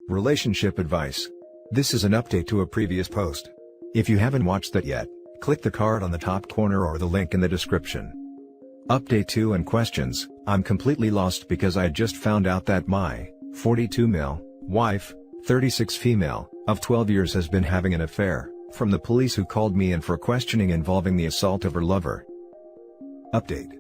Relationship advice. This is an update to a previous post. If you haven't watched that yet, click the card on the top corner or the link in the description. Update 2 and questions. I'm completely lost because I just found out that my 42 male wife, 36 female, of 12 years has been having an affair, from the police who called me in for questioning involving the assault of her lover. Update.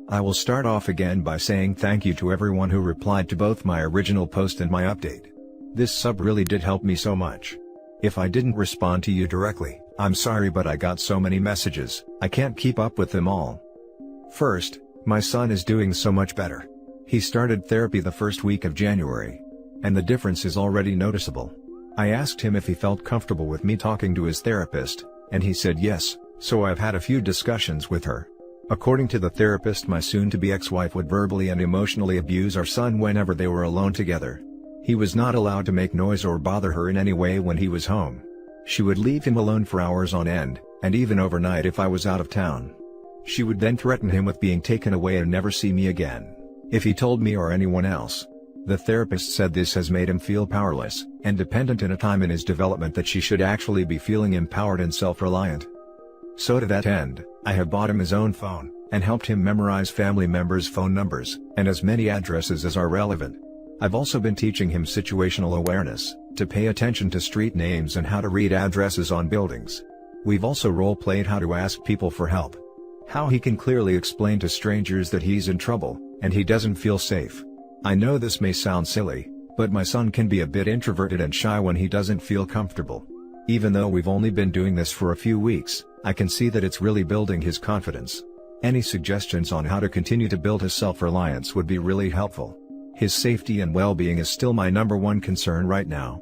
I will start off again by saying thank you to everyone who replied to both my original post and my update. This sub really did help me so much. If I didn't respond to you directly, I'm sorry, but I got so many messages, I can't keep up with them all. First, my son is doing so much better. He started therapy the first week of January. And the difference is already noticeable. I asked him if he felt comfortable with me talking to his therapist, and he said yes, so I've had a few discussions with her. According to the therapist, my soon-to-be ex-wife would verbally and emotionally abuse our son whenever they were alone together. He was not allowed to make noise or bother her in any way when he was home. She would leave him alone for hours on end, and even overnight if I was out of town. She would then threaten him with being taken away and never see me again, if he told me or anyone else. The therapist said this has made him feel powerless and dependent in a time in his development that she should actually be feeling empowered and self-reliant. So to that end, I have bought him his own phone, and helped him memorize family members' phone numbers, and as many addresses as are relevant. I've also been teaching him situational awareness, to pay attention to street names and how to read addresses on buildings. We've also role-played how to ask people for help. How he can clearly explain to strangers that he's in trouble, and he doesn't feel safe. I know this may sound silly, but my son can be a bit introverted and shy when he doesn't feel comfortable. Even though we've only been doing this for a few weeks, I can see that it's really building his confidence. Any suggestions on how to continue to build his self-reliance would be really helpful. His safety and well-being is still my #1 concern right now.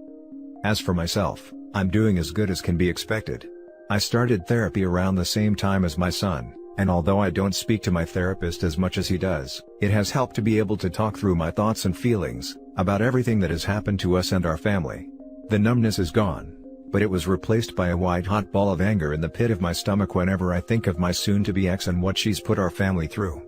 As for myself, I'm doing as good as can be expected. I started therapy around the same time as my son, and although I don't speak to my therapist as much as he does, it has helped to be able to talk through my thoughts and feelings about everything that has happened to us and our family. The numbness is gone, but it was replaced by a white-hot ball of anger in the pit of my stomach whenever I think of my soon-to-be ex and what she's put our family through.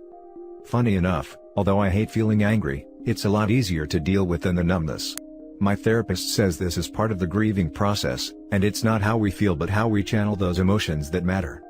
Funny enough, although I hate feeling angry, it's a lot easier to deal with than the numbness. My therapist says this is part of the grieving process, and it's not how we feel but how we channel those emotions that matter.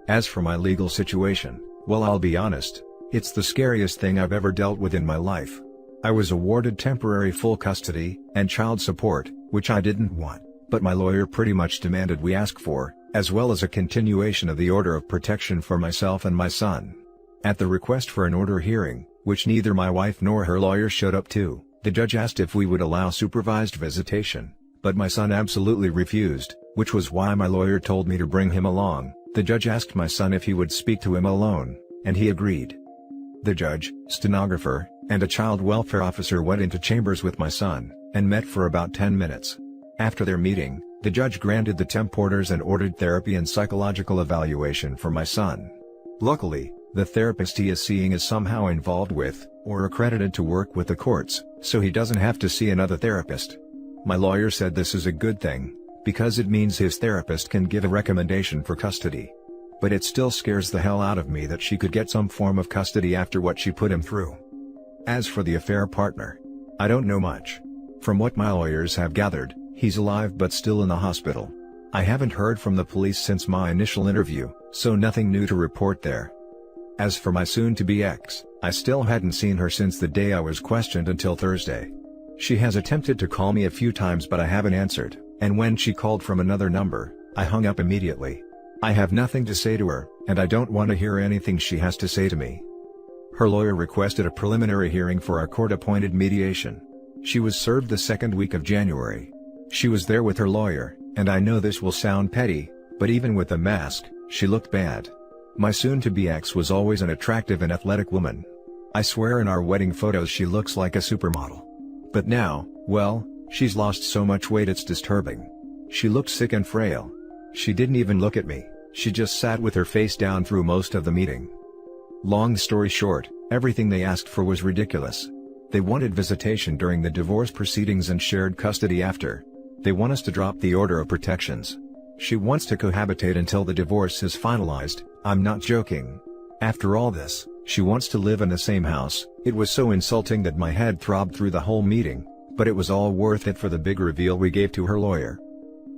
As for my legal situation, well, I'll be honest, it's the scariest thing I've ever dealt with in my life. I was awarded temporary full custody and child support, which I didn't want, but my lawyer pretty much demanded we ask for, as well as a continuation of the order of protection for myself and my son. At the request for an order hearing, which neither my wife nor her lawyer showed up to, the judge asked if we would allow supervised visitation, but my son absolutely refused, which was why my lawyer told me to bring him along. The judge asked my son if he would speak to him alone, and he agreed. The judge, stenographer, and a child welfare officer went into chambers with my son, and met for about 10 minutes. After their meeting, the judge granted the temp orders and ordered therapy and psychological evaluation for my son. Luckily, the therapist he is seeing is somehow involved with, or accredited to work with the courts, so he doesn't have to see another therapist. My lawyer said this is a good thing, because it means his therapist can give a recommendation for custody. But it still scares the hell out of me that she could get some form of custody after what she put him through. As for the affair partner, I don't know much. From what my lawyers have gathered, he's alive but still in the hospital. I haven't heard from the police since my initial interview, so nothing new to report there. As for my soon-to-be ex, I still hadn't seen her since the day I was questioned until Thursday. She has attempted to call me a few times but I haven't answered, and when she called from another number, I hung up immediately. I have nothing to say to her, and I don't want to hear anything she has to say to me. Her lawyer requested a preliminary hearing for our court-appointed mediation. She was served the second week of January. She was there with her lawyer, and I know this will sound petty, but even with the mask, she looked bad. My soon-to-be ex was always an attractive and athletic woman. I swear in our wedding photos she looks like a supermodel. But now, well, she's lost so much weight it's disturbing. She looked sick and frail. She didn't even look at me, she just sat with her face down through most of the meeting. Long story short, everything they asked for was ridiculous. They wanted visitation during the divorce proceedings and shared custody after. They want us to drop the order of protections. She wants to cohabitate until the divorce is finalized. I'm not joking. After all this, she wants to live in the same house. It was so insulting that my head throbbed through the whole meeting, But it was all worth it for the big reveal we gave to her lawyer.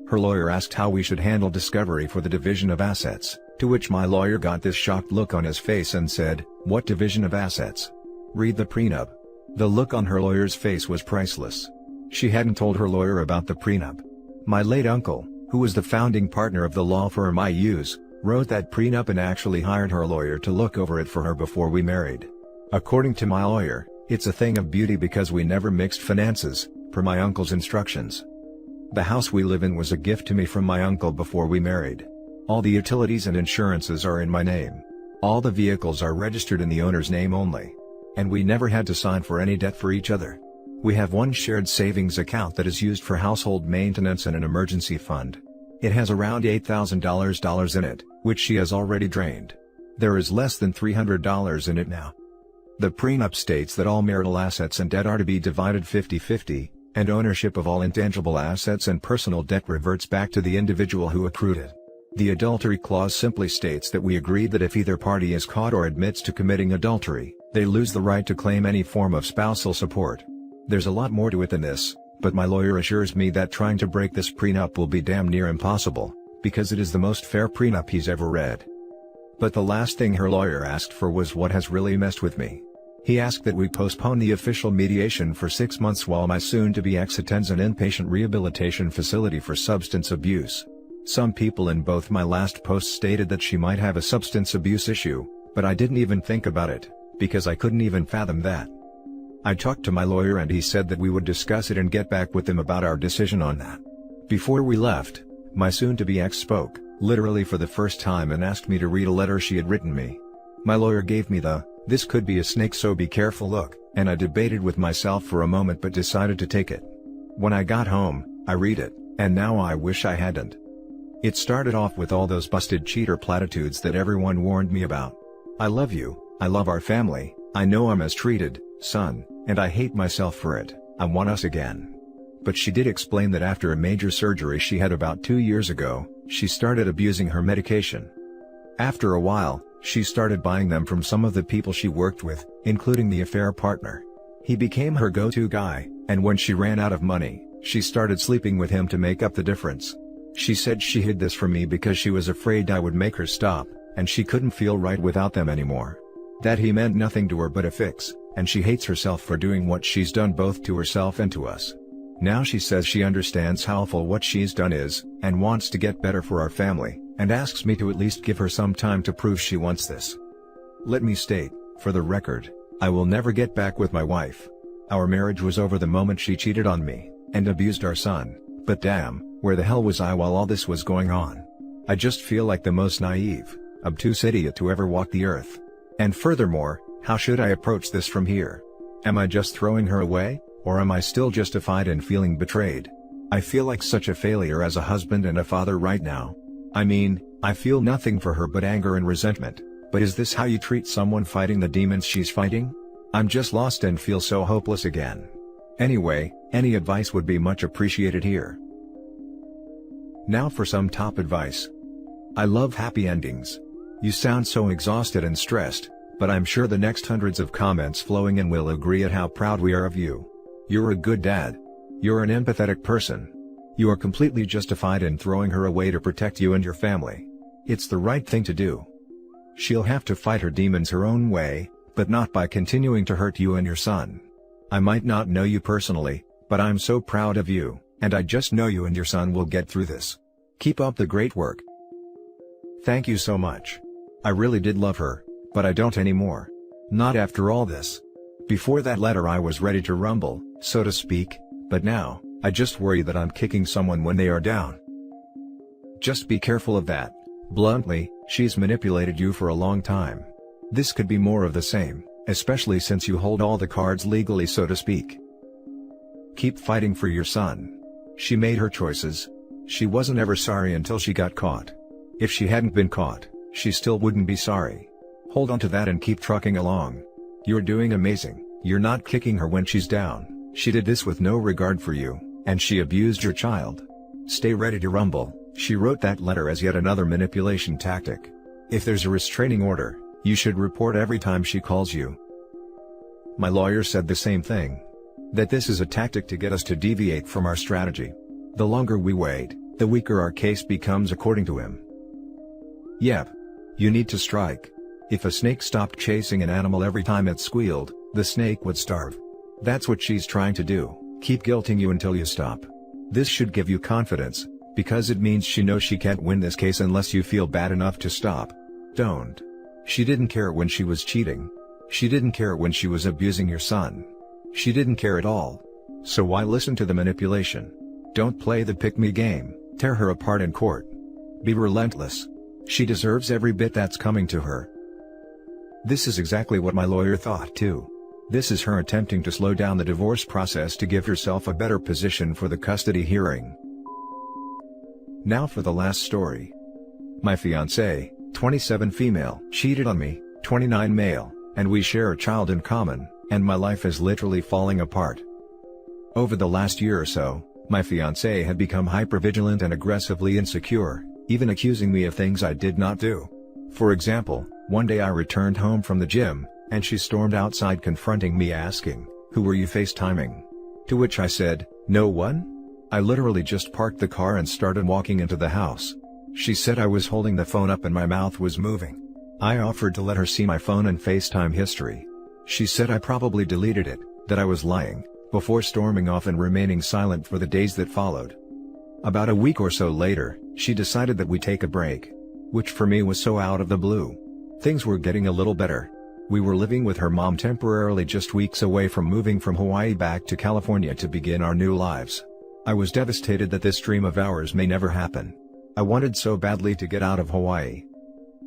Her lawyer asked how we should handle discovery for the division of assets, to which my lawyer got this shocked look on his face and said, "What division of assets? Read the prenup." The look on her lawyer's face was priceless. She hadn't told her lawyer about the prenup. My late uncle, who was the founding partner of the law firm I use, wrote that prenup and actually hired her lawyer to look over it for her before we married. According to my lawyer, it's a thing of beauty because we never mixed finances, per my uncle's instructions. The house we live in was a gift to me from my uncle before we married. All the utilities and insurances are in my name. All the vehicles are registered in the owner's name only. And we never had to sign for any debt for each other. We have one shared savings account that is used for household maintenance and an emergency fund. It has around $8,000 in it, which she has already drained. There is less than $300 in it now. The prenup states that all marital assets and debt are to be divided 50-50, and ownership of all intangible assets and personal debt reverts back to the individual who accrued it. The adultery clause simply states that we agreed that if either party is caught or admits to committing adultery, they lose the right to claim any form of spousal support. There's a lot more to it than this, but my lawyer assures me that trying to break this prenup will be damn near impossible, because it is the most fair prenup he's ever read. But the last thing her lawyer asked for was what has really messed with me. He asked that we postpone the official mediation for 6 months while my soon-to-be ex attends an inpatient rehabilitation facility for substance abuse. Some people in both my last posts stated that she might have a substance abuse issue, but I didn't even think about it, because I couldn't even fathom that. I talked to my lawyer and he said that we would discuss it and get back with him about our decision on that. Before we left, my soon-to-be ex spoke, literally for the first time, and asked me to read a letter she had written me. My lawyer gave me the "this could be a snake so be careful" look, and I debated with myself for a moment but decided to take it. When I got home, I read it, and now I wish I hadn't. It started off with all those busted cheater platitudes that everyone warned me about. I love you, I love our family, I know I'm mistreated, son, and I hate myself for it, I want us again. But she did explain that after a major surgery she had about 2 years ago, she started abusing her medication. After a while, she started buying them from some of the people she worked with, including the affair partner. He became her go-to guy, and when she ran out of money, she started sleeping with him to make up the difference. She said she hid this from me because she was afraid I would make her stop, and she couldn't feel right without them anymore. That he meant nothing to her but a fix, and she hates herself for doing what she's done both to herself and to us. Now she says she understands how awful what she's done is, and wants to get better for our family, and asks me to at least give her some time to prove she wants this. Let me state, for the record, I will never get back with my wife. Our marriage was over the moment she cheated on me, and abused our son, but damn, where the hell was I while all this was going on? I just feel like the most naive, obtuse idiot to ever walk the earth. And furthermore, how should I approach this from here? Am I just throwing her away, or am I still justified in feeling betrayed? I feel like such a failure as a husband and a father right now. I mean, I feel nothing for her but anger and resentment, but is this how you treat someone fighting the demons she's fighting? I'm just lost and feel so hopeless again. Anyway, any advice would be much appreciated here. Now for some top advice. I love happy endings. You sound so exhausted and stressed, but I'm sure the next hundreds of comments flowing in will agree at how proud we are of you. You're a good dad. You're an empathetic person. You are completely justified in throwing her away to protect you and your family. It's the right thing to do. She'll have to fight her demons her own way, but not by continuing to hurt you and your son. I might not know you personally, but I'm so proud of you, and I just know you and your son will get through this. Keep up the great work. Thank you so much. I really did love her, but I don't anymore. Not after all this. Before that letter I was ready to rumble, so to speak, but now, I just worry that I'm kicking someone when they are down. Just be careful of that. Bluntly, she's manipulated you for a long time. This could be more of the same, especially since you hold all the cards legally, so to speak. Keep fighting for your son. She made her choices. She wasn't ever sorry until she got caught. If she hadn't been caught, she still wouldn't be sorry. Hold on to that and keep trucking along. You're doing amazing. You're not kicking her when she's down. She did this with no regard for you, and she abused your child. Stay ready to rumble. She wrote that letter as yet another manipulation tactic. If there's a restraining order, you should report every time she calls you. My lawyer said the same thing. that this is a tactic to get us to deviate from our strategy. The longer we wait, the weaker our case becomes according to him. Yep. You need to strike. If a snake stopped chasing an animal every time it squealed, the snake would starve. That's what she's trying to do, keep guilting you until you stop. This should give you confidence, because it means she knows she can't win this case unless you feel bad enough to stop. Don't. She didn't care when she was cheating. She didn't care when she was abusing your son. She didn't care at all. So why listen to the manipulation? Don't play the pick-me game, tear her apart in court. Be relentless. She deserves every bit that's coming to her. This is exactly what my lawyer thought too. This is her attempting to slow down the divorce process to give herself a better position for the custody hearing. Now for the last story. My fiancé, 27 female, cheated on me, 29 male, and we share a child in common, and my life is literally falling apart. Over the last year or so, my fiancé had become hypervigilant and aggressively insecure, even accusing me of things I did not do. For example, one day I returned home from the gym, and she stormed outside confronting me asking, "Who were you FaceTiming?" To which I said, "No one. I literally just parked the car and started walking into the house." She said I was holding the phone up and my mouth was moving. I offered to let her see my phone and FaceTime history. She said I probably deleted it, that I was lying, before storming off and remaining silent for the days that followed. About a week or so later, she decided that we take a break. Which for me was so out of the blue. Things were getting a little better. We were living with her mom temporarily just weeks away from moving from Hawaii back to California to begin our new lives. I was devastated that this dream of ours may never happen. I wanted so badly to get out of Hawaii.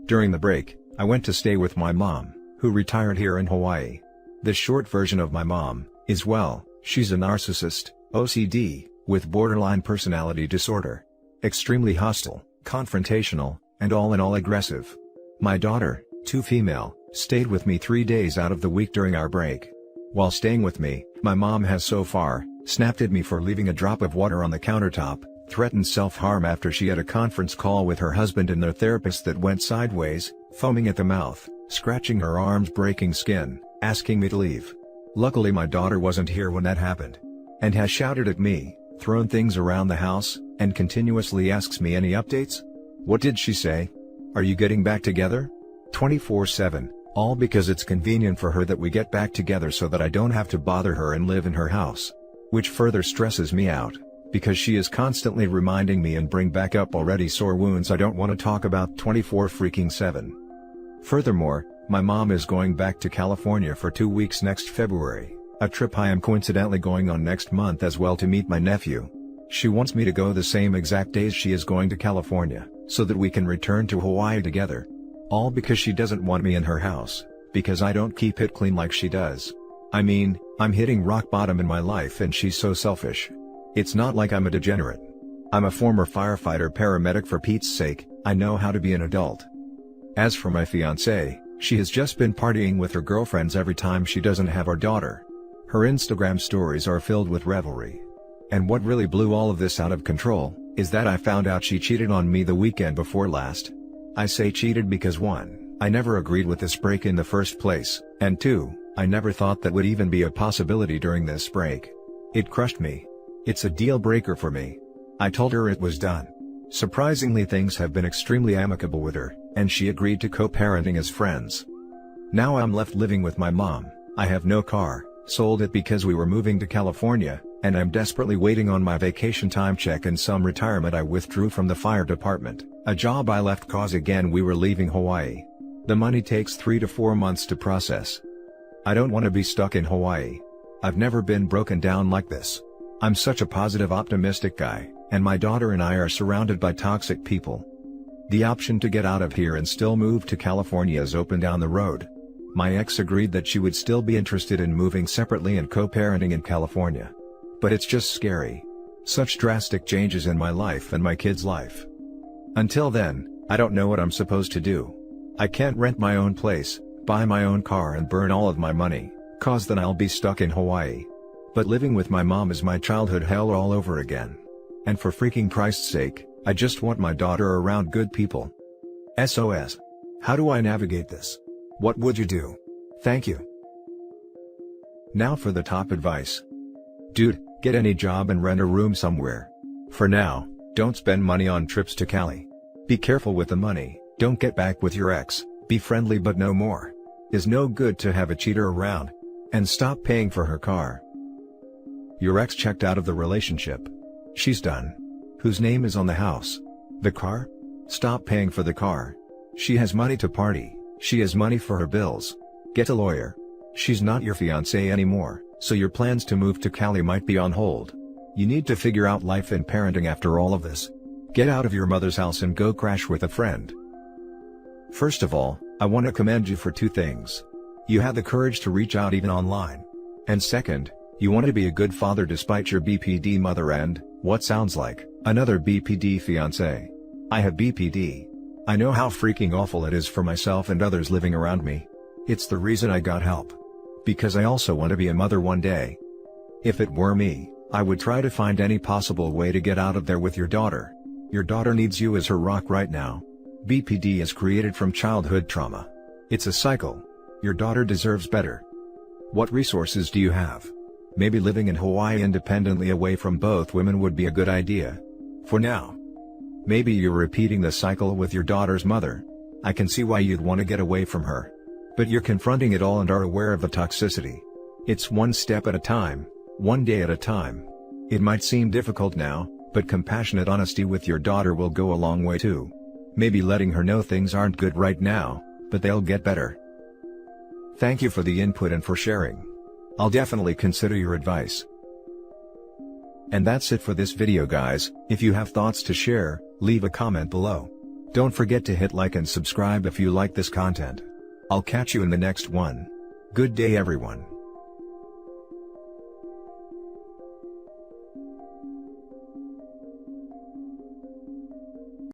During the break, I went to stay with my mom, who retired here in Hawaii. The short version of my mom is, well, she's a narcissist, OCD, with borderline personality disorder. Extremely hostile, confrontational, and all in all aggressive. My daughter, 2 female, stayed with me 3 days out of the week during our break. While staying with me, my mom has so far snapped at me for leaving a drop of water on the countertop, threatened self-harm after she had a conference call with her husband and their therapist that went sideways, foaming at the mouth, scratching her arms, breaking skin, asking me to leave. Luckily my daughter wasn't here when that happened. And has shouted at me, thrown things around the house, and continuously asks me any updates? What did she say? Are you getting back together? 24/7, all because it's convenient for her that we get back together so that I don't have to bother her and live in her house. Which further stresses me out, because she is constantly reminding me and bring back up already sore wounds I don't want to talk about 24/7. Furthermore, my mom is going back to California for 2 weeks next February, a trip I am coincidentally going on next month as well to meet my nephew. She wants me to go the same exact days she is going to California, so that we can return to Hawaii together. All because she doesn't want me in her house, because I don't keep it clean like she does. I mean, I'm hitting rock bottom in my life and she's so selfish. It's not like I'm a degenerate. I'm a former firefighter paramedic, for Pete's sake, I know how to be an adult. As for my fiancée, she has just been partying with her girlfriends every time she doesn't have our daughter. Her Instagram stories are filled with revelry. And what really blew all of this out of control, is that I found out she cheated on me the weekend before last. I say cheated because 1, I never agreed with this break in the first place, and 2, I never thought that would even be a possibility during this break. It crushed me. It's a deal breaker for me. I told her it was done. Surprisingly, things have been extremely amicable with her, and she agreed to co-parenting as friends. Now I'm left living with my mom. I have no car, sold it because we were moving to California, and I'm desperately waiting on my vacation time check and some retirement I withdrew from the fire department, a job I left cause again we were leaving Hawaii. The money takes 3 to 4 months to process. I don't want to be stuck in Hawaii. I've never been broken down like this. I'm such a positive, optimistic guy, and my daughter and I are surrounded by toxic people. The option to get out of here and still move to California is open down the road. My ex agreed that she would still be interested in moving separately and co-parenting in California. But it's just scary. Such drastic changes in my life and my kid's life. Until then, I don't know what I'm supposed to do. I can't rent my own place, buy my own car and burn all of my money, cause then I'll be stuck in Hawaii. But living with my mom is my childhood hell all over again. And for freaking Christ's sake, I just want my daughter around good people. SOS. How do I navigate this? What would you do? Thank you. Now for the top advice. Dude, get any job and rent a room somewhere. For now, don't spend money on trips to Cali. Be careful with the money, don't get back with your ex, be friendly but no more. Is no good to have a cheater around. And stop paying for her car. Your ex checked out of the relationship. She's done. Whose name is on the house? The car? Stop paying for the car. She has money to party, she has money for her bills. Get a lawyer. She's not your fiancé anymore, so your plans to move to Cali might be on hold. You need to figure out life and parenting after all of this. Get out of your mother's house and go crash with a friend. First of all, I want to commend you for two things. You had the courage to reach out even online. And second, you want to be a good father despite your BPD mother and, what sounds like, another BPD fiancé. I have BPD. I know how freaking awful it is for myself and others living around me. It's the reason I got help. Because I also want to be a mother one day. If it were me, I would try to find any possible way to get out of there with your daughter. Your daughter needs you as her rock right now. BPD is created from childhood trauma. It's a cycle. Your daughter deserves better. What resources do you have? Maybe living in Hawaii independently away from both women would be a good idea. For now. Maybe you're repeating the cycle with your daughter's mother. I can see why you'd want to get away from her. But you're confronting it all and are aware of the toxicity. It's one step at a time, one day at a time. It might seem difficult now, but compassionate honesty with your daughter will go a long way too. Maybe letting her know things aren't good right now, but they'll get better. Thank you for the input and for sharing. I'll definitely consider your advice. And that's it for this video guys. If you have thoughts to share, leave a comment below. Don't forget to hit like and subscribe if you like this content. I'll catch you in the next one. Good day everyone.